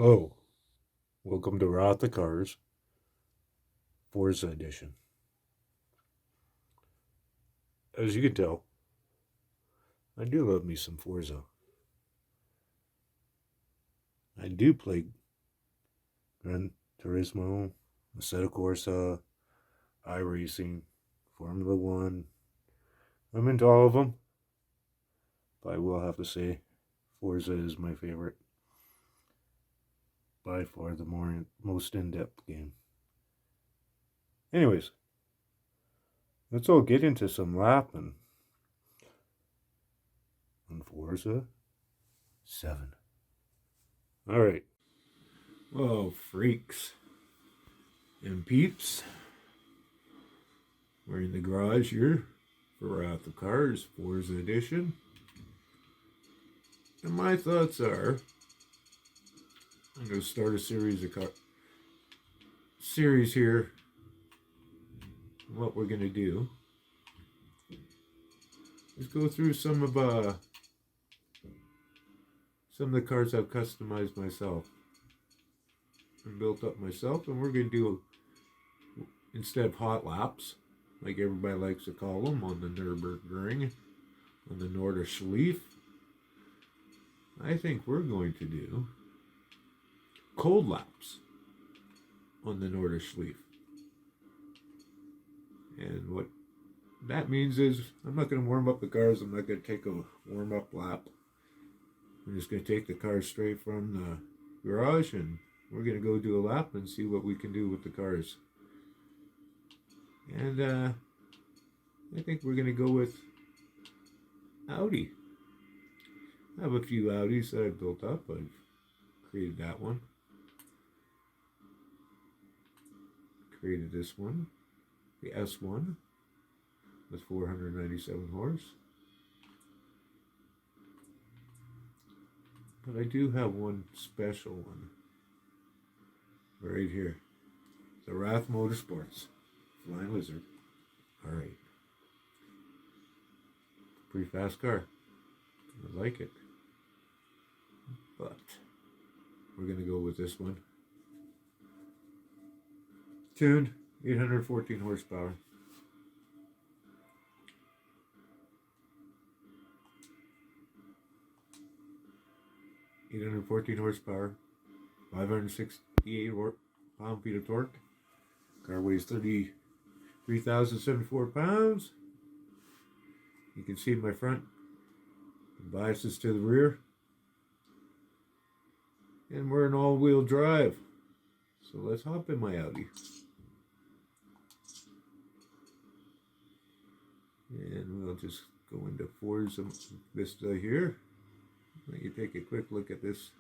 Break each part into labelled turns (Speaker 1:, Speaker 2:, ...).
Speaker 1: Oh, welcome to Wrath the Cars, Forza Edition. As you can tell, I do love me some Forza. I do play Gran Turismo, Assetto Corsa, iRacing, Formula One. I'm into all of them, but I will have to say Forza is my favorite. By far the most in-depth game. Anyways, let's all get into some lapping on Forza 7. Alright. Oh, freaks and peeps. We're in the garage here for Wrath of Cars, Forza Edition. And my thoughts are, I'm going to start a series here. What we're going to do is go through some of the cars I've customized myself and built up myself, and we're going to do, instead of hot laps, like everybody likes to call them, on the Nürburgring, on the Nordschleife, I think we're going to do cold laps on the Nordschleife. And what that means is I'm not going to warm up the cars. I'm not going to take a warm-up lap. I'm just going to take the cars straight from the garage, and we're going to go do a lap and see what we can do with the cars. And I think we're going to go with Audi. I have a few Audis that I've built up. I've created that one. Created this one. The S1 with 497 horse. But I do have one special one right here. The Wrath Motorsports Flying Lizard. Alright. Pretty fast car. I like it. But we're going to go with this one. Tuned, 814 horsepower. horsepower, 568 pound-feet of torque. Car weighs 33,074 pounds. You can see my front biases to the rear. And we're in all-wheel drive. So let's hop in my Audi. And we'll just go into Forza Vista here. Let you take a quick look at this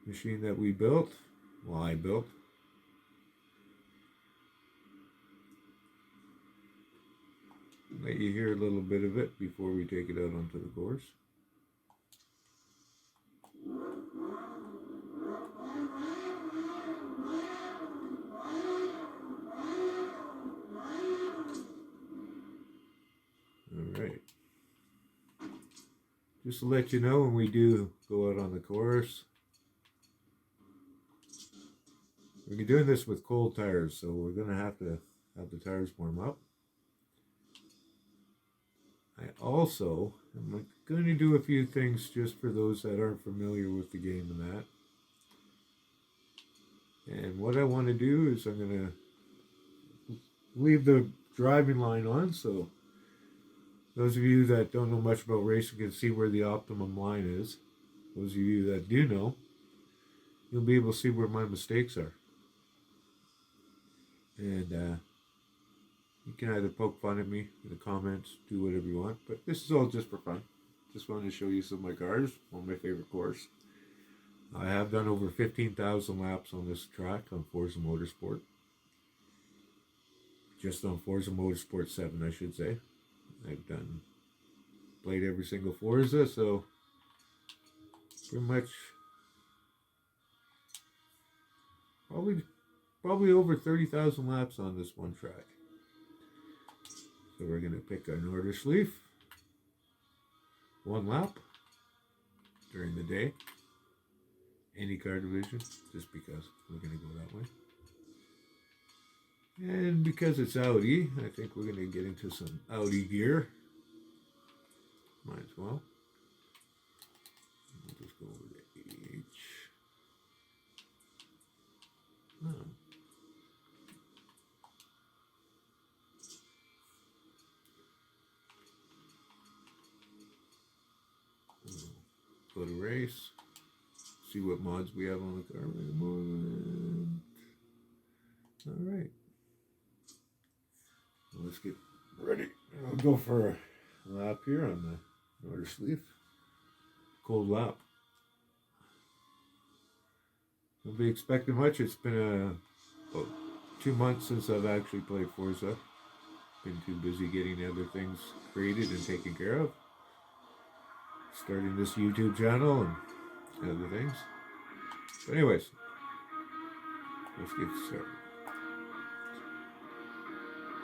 Speaker 1: machine that we built. Well, I built. Let you hear a little bit of it before we take it out onto the course. Alright. Just to let you know, when we do go out on the course, we're doing this with cold tires, so we're going to have the tires warm up. I also am going to do a few things just for those that aren't familiar with the game and that. And what I want to do is I'm going to leave the driving line on, so those of you that don't know much about racing can see where the optimum line is. Those of you that do know, you'll be able to see where my mistakes are. And you can either poke fun at me in the comments, do whatever you want, but this is all just for fun. Just wanted to show you some of my cars on my favorite course. I have done over 15,000 laps on this track on Forza Motorsport. Just on Forza Motorsport 7, I should say. I've played every single Forza, so pretty much probably over 30,000 laps on this one track. So we're going to pick our Nordschleife, one lap during the day, any car division, just because we're going to go that way. And because it's Audi, I think we're going to get into some Audi gear. Might as well. We'll just go over to H. Oh. Go to race. See what mods we have on the car. Alright. Let's get ready. I'll go for a lap here on the Northern Sleeve. Cold lap. Don't be expecting much. It's been about 2 months since I've actually played Forza. Been too busy getting other things created and taken care of. Starting this YouTube channel and other things. But anyways, let's get started.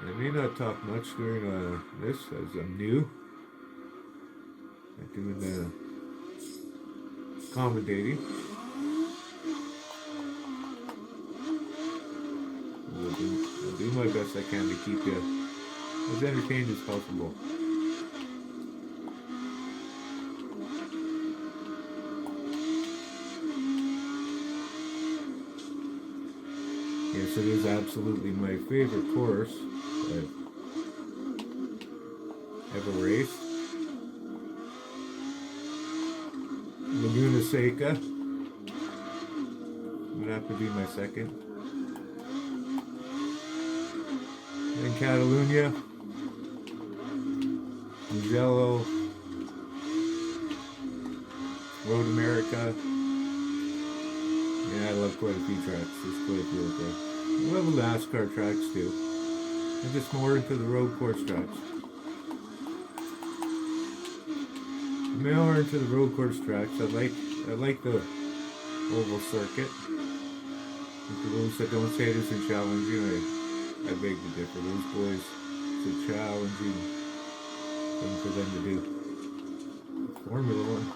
Speaker 1: I may not talk much during this as I'm new. I'm doing the commentating. I'll do my best I can to keep you as entertained as possible. Yes, it is absolutely my favorite course I've ever raced. Laguna Seca would have to be my second. Then Catalunya, Mugello, Road America. Yeah, I love quite a few tracks. There's quite a few out there. I love the NASCAR tracks too. I'm just more into the road course tracks. I'm more into the road course tracks. I like the oval circuit. And for those that don't say it isn't challenging, I beg to differ. Those boys, it's a challenging thing for them to do. Formula One.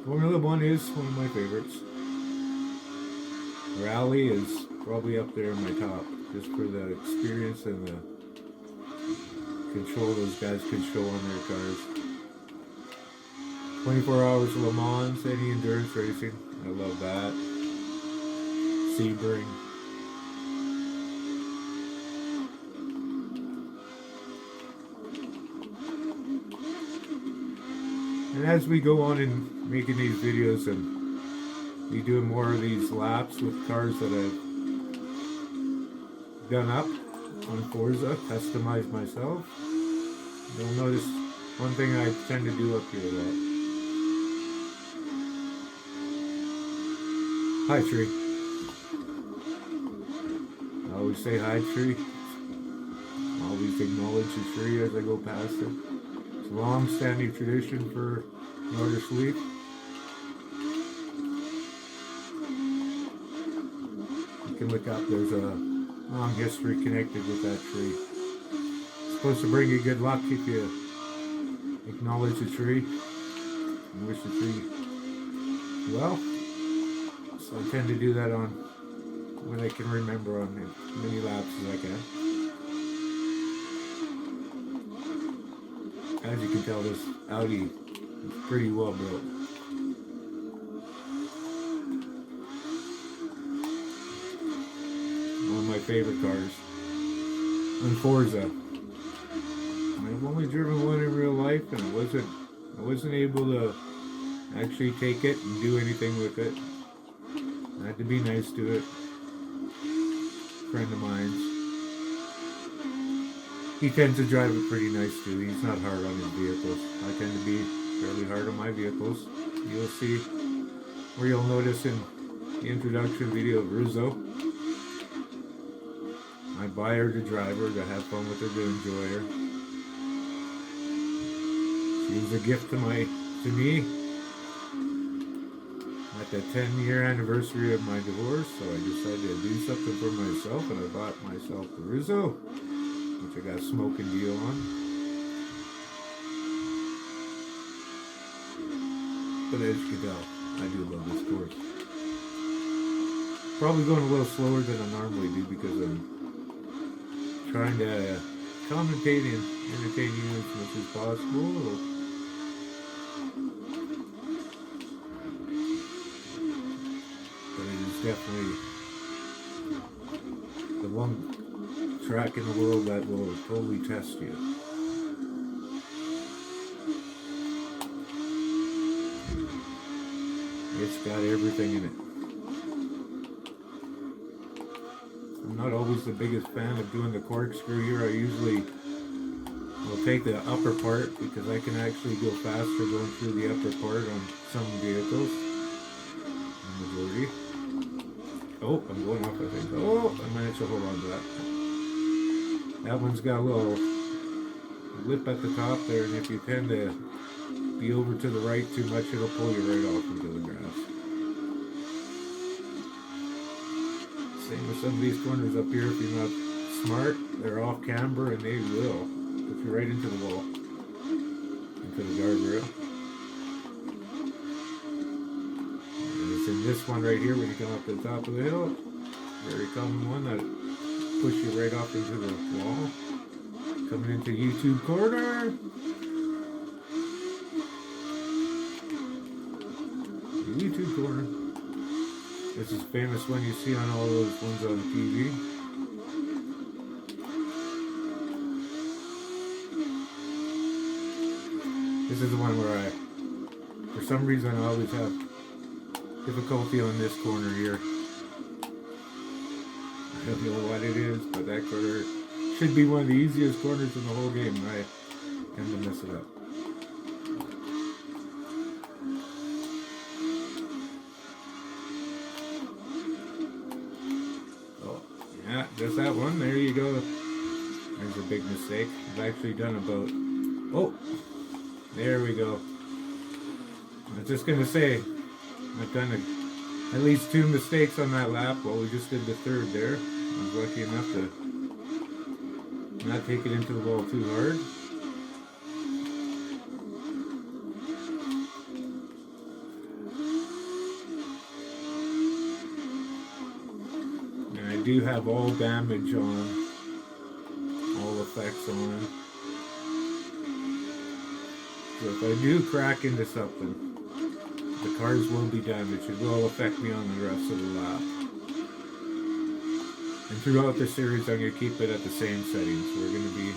Speaker 1: Formula One is one of my favorites. Rally is probably up there in my top, just for the experience and the control those guys can show on their cars. 24 hours of Le Mans, any endurance racing, I love that. Sebring. And as we go on in making these videos and be doing more of these laps with cars that I've done up on Forza, customized myself, you'll notice one thing I tend to do up here a lot. Hi, tree. I always say hi, tree. Always acknowledge the tree as I go past it. It's a long-standing tradition for Northern Sleep. You can look up, there's a long history connected with that tree. It's supposed to bring you good luck if you acknowledge the tree and wish the tree well. So I tend to do that on when I can remember on as many laps as I can. As you can tell, this Audi is pretty well built. One of my favorite cars. And Forza. I've only driven one in real life, and I wasn't able to actually take it and do anything with it. I had to be nice to it. A friend of mine's. He tends to drive it pretty nice too. He's not hard on his vehicles. I tend to be fairly hard on my vehicles. You'll see, or you'll notice in the introduction video of Rizzo, I buy her to drive her, to have fun with her, to enjoy her. She was a gift to me at the 10-year anniversary of my divorce, so I decided to do something for myself, and I bought myself the Rizzo, which I got a smoking deal on. But as you can tell, I do love this course. Probably going a little slower than I normally do because I'm trying to commentate and entertain you as much as possible. But it is definitely the one track in the world that will totally test you. It's got everything in it. I'm not always the biggest fan of doing the corkscrew here. I usually will take the upper part because I can actually go faster going through the upper part on some vehicles. The majority. Oh, I'm going off, I think. Oh, I managed to hold on to that. That one's got a little lip at the top there, and if you tend to be over to the right too much, it'll pull you right off into the grass. Same with some of these corners up here. If you're not smart, they're off camber and they will put you right into the wall, into the guardrail. And it's in this one right here when you come up to the top of the hill. Very common one that push you right off into the wall. Coming into YouTube corner. YouTube corner. This is a famous one you see on all those ones on TV. This is the one where for some reason I always have difficulty on this corner here. I don't know what it is, but that corner should be one of the easiest corners in the whole game. I tend to mess it up. Just that one, there you go. There's a big mistake. I've actually done about, oh, there we go. I was just going to say, I've done at least 2 mistakes on that lap. Well, we just did the third there. I was lucky enough to not take it into the wall too hard. I do have all damage on, all effects on. So if I do crack into something, the cars will be damaged. It will affect me on the rest of the lap. And throughout the series, I'm going to keep it at the same settings. We're going to be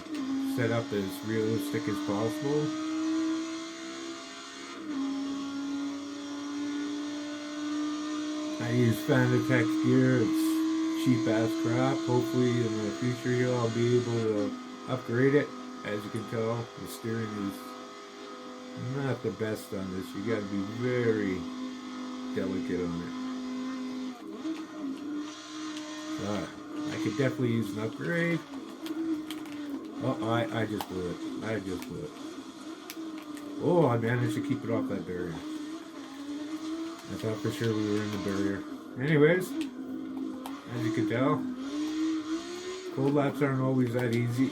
Speaker 1: set up as realistic as possible. I use Fanatec gear. It's cheap ass crap. Hopefully in the future here I'll be able to upgrade it. As you can tell, the steering is not the best on this. You got to be very delicate on it. I could definitely use an upgrade. Oh, I just blew it. I just blew it. Oh, I managed to keep it off that barrier. I thought for sure we were in the barrier. Anyways, as you can tell, cold laps aren't always that easy.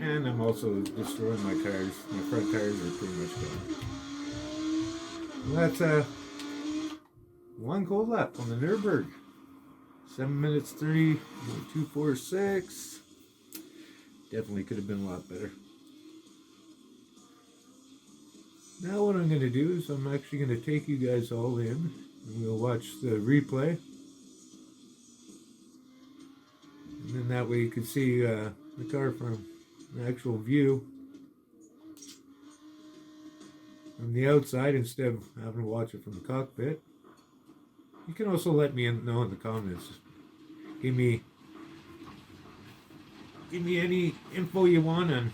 Speaker 1: And I'm also destroying my tires. My front tires are pretty much gone. Well, that's one cold lap on the Nürburgring. 7 minutes 30.246. Definitely could have been a lot better. Now what I'm going to do is I'm actually going to take you guys all in and we'll watch the replay. And then that way you can see the car from an actual view from the outside instead of having to watch it from the cockpit. You can also let me know in the comments. Give me any info you want on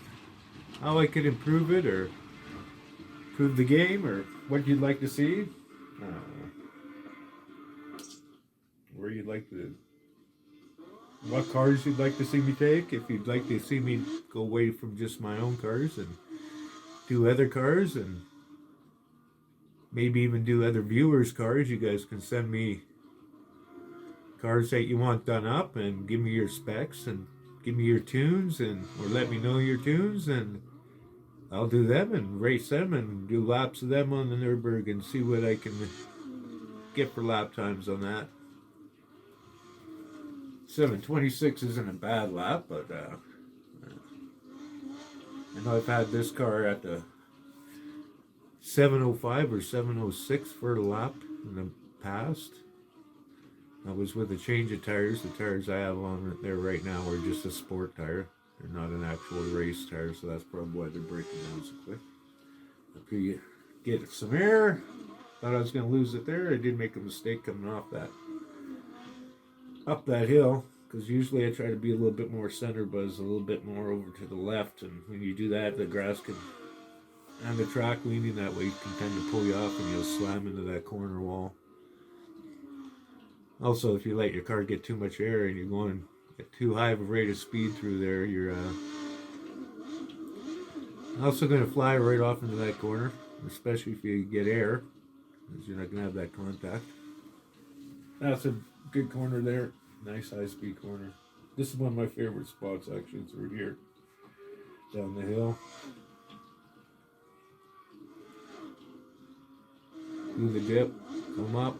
Speaker 1: how I could improve it or improve the game or what you'd like to see. Where you'd like to, what cars you'd like to see me take. If you'd like to see me go away from just my own cars and do other cars and maybe even do other viewers' cars, you guys can send me cars that you want done up and give me your specs and give me your tunes and or let me know your tunes and I'll do them and race them and do laps of them on the Nürburgring and see what I can get for lap times on that. 7:26 isn't a bad lap, but I know I've had this car at the 7:05 or 7:06 for a lap in the past. I was with a change of tires. The tires I have on there right now are just a sport tire. They're not an actual race tire, so that's probably why they're breaking down so quick. After you get some air, thought I was going to lose it there. I did make a mistake coming off that up that hill, because usually I try to be a little bit more center buzz, a little bit more over to the left, and when you do that, the grass can, and the track leaning that way can tend to pull you off and you'll slam into that corner wall. Also, if you let your car get too much air and you're going at too high of a rate of speed through there, you're also going to fly right off into that corner, especially if you get air, because you're not going to have that contact. That's a good corner there. Nice high-speed corner. This is one of my favorite spots, actually. It's right here, down the hill. Do the dip, come up.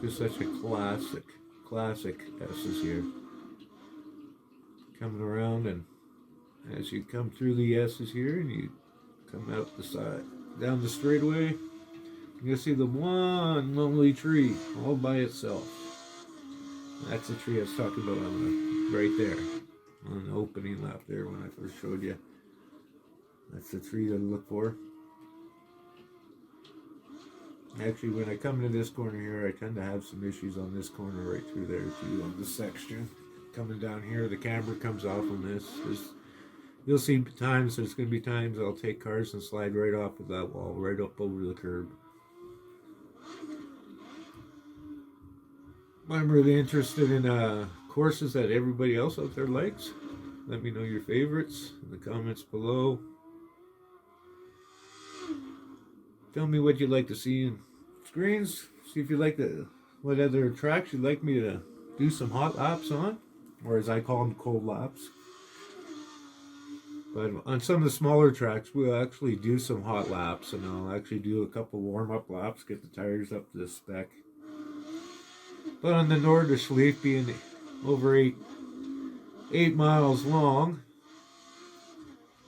Speaker 1: Just such a classic S's here. Coming around, and as you come through the S's here and you come out the side, down the straightaway, you'll see the one lonely tree all by itself. That's the tree I was talking about on the, right there, on the opening lap there when I first showed you. That's the tree to look for. Actually, when I come into this corner here, I tend to have some issues on this corner right through there too, on this section. Coming down here, the camber comes off on this. You'll see times, there's going to be times I'll take cars and slide right off of that wall, right up over the curb. I'm really interested in courses that everybody else out there likes. Let me know your favorites in the comments below. Tell me what you'd like to see in screens. See if you like what other tracks you'd like me to do some hot laps on, or as I call them, cold laps. But on some of the smaller tracks, we'll actually do some hot laps, and I'll actually do a couple warm-up laps, get the tires up to the spec. But on the Noorderschleife, being over 8 miles long,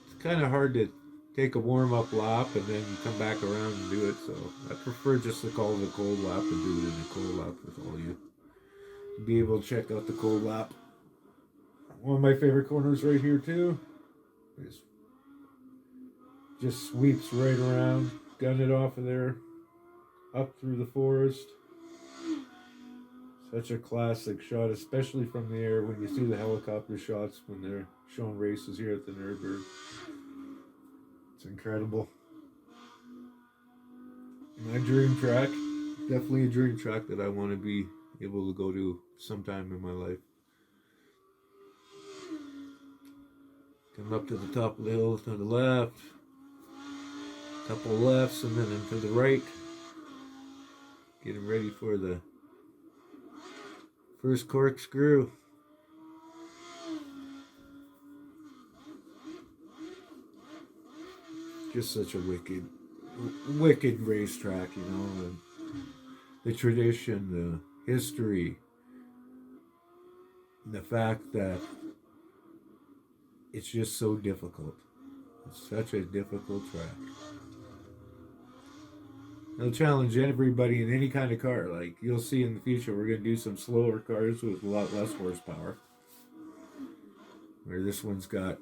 Speaker 1: it's kind of hard to take a warm-up lap and then come back around and do it. So I prefer just to call it a cold lap and do it in a cold lap with all you. Be able to check out the cold lap. One of my favorite corners right here too. Just sweeps right around, gun it off of there, up through the forest. Such a classic shot, especially from the air when you see the helicopter shots when they're showing races here at the Nürburgring. It's incredible. My dream track, definitely a dream track that I want to be able to go to sometime in my life. Come up to the top of the hill to the left, couple lefts, and then into the right. Getting ready for the first corkscrew. Just such a wicked racetrack, you know, and the tradition, the history, and the fact that it's just so difficult. It's such a difficult track. It'll challenge everybody in any kind of car. Like you'll see in the future, we're going to do some slower cars with a lot less horsepower. Where this one's got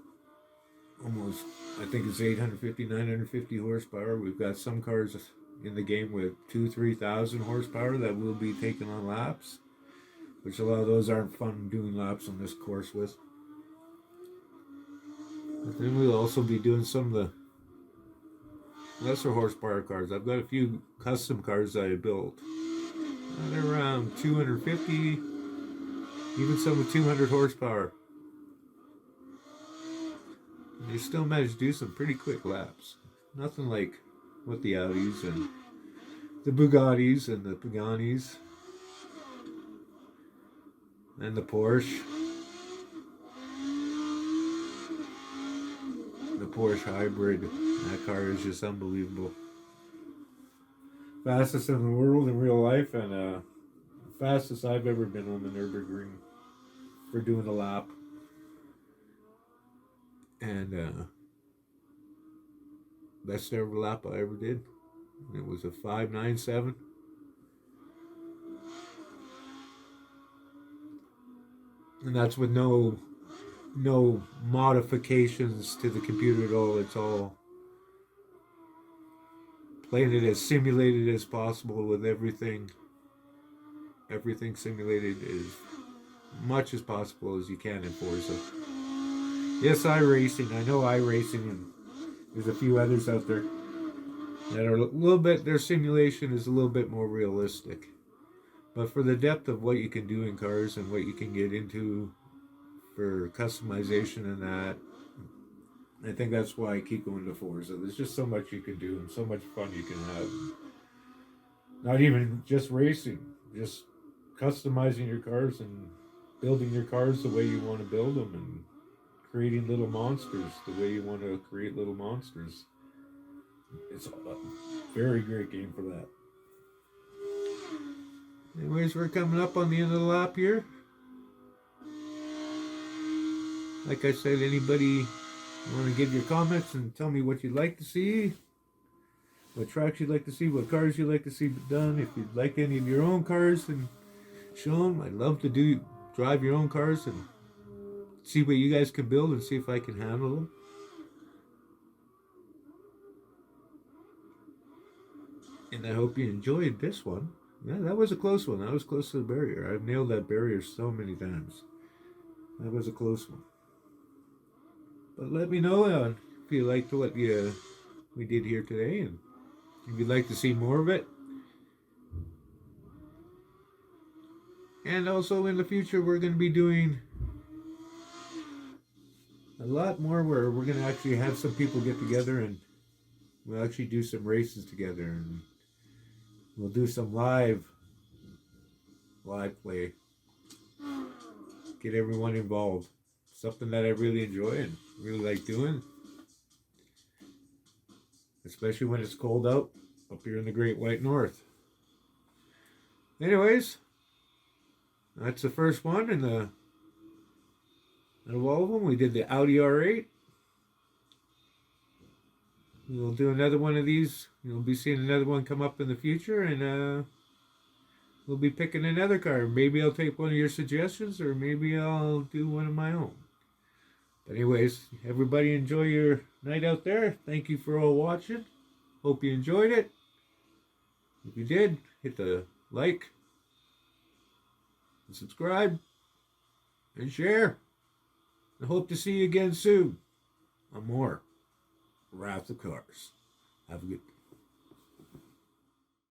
Speaker 1: almost, I think it's 850, 950 horsepower. We've got some cars in the game with 2,000-3,000 horsepower that will be taking on laps, which a lot of those aren't fun doing laps on this course with. But then we'll also be doing some of the lesser horsepower cars. I've got a few custom cars that I built. They're around 250, even some with 200 horsepower. And you still manage to do some pretty quick laps. Nothing like what the Audis and the Bugattis and the Paganis and the Porsche. The Porsche hybrid. That car is just unbelievable. fastest in the world in real life, and fastest I've ever been on the Nürburgring for doing a lap. And best ever lap I ever did. It was a 5:97. And that's with no modifications to the computer at all. It's all playing it as simulated as possible with everything simulated as much as possible as you can in Forza. Yes, iRacing. I know iRacing, and there's a few others out there that are a little bit, their simulation is a little bit more realistic. But for the depth of what you can do in cars and what you can get into for customization and that, I think that's why I keep going to Forza. There's just so much you can do and so much fun you can have. Not even just racing, just customizing your cars and building your cars the way you want to build them and creating little monsters the way you want to create little monsters. It's a very great game for that. Anyways, we're coming up on the end of the lap here. Like I said, anybody want to give your comments and tell me what you'd like to see, what tracks you'd like to see, what cars you'd like to see done. If you'd like any of your own cars and show them, I'd love to drive your own cars and see what you guys can build and see if I can handle them. And I hope you enjoyed this one. Yeah, that was a close one. I was close to the barrier. I've nailed that barrier so many times. That was a close one. But let me know if you liked what we did here today, and if you'd like to see more of it. And also in the future, we're going to be doing a lot more where we're going to actually have some people get together and we'll actually do some races together, and we'll do some live play. Get everyone involved. Something that I really enjoy and really like doing. Especially when it's cold out up here in the Great White North. Anyways, that's the first one out of all of them. We did the Audi R8. We'll do another one of these. You'll be seeing another one come up in the future, and we'll be picking another car. Maybe I'll take one of your suggestions, or maybe I'll do one of my own. But anyways, everybody enjoy your night out there. Thank you for all watching. Hope you enjoyed it. If you did, hit the like, and subscribe, and share. I hope to see you again soon on more Wrath of Cars. Have a good day.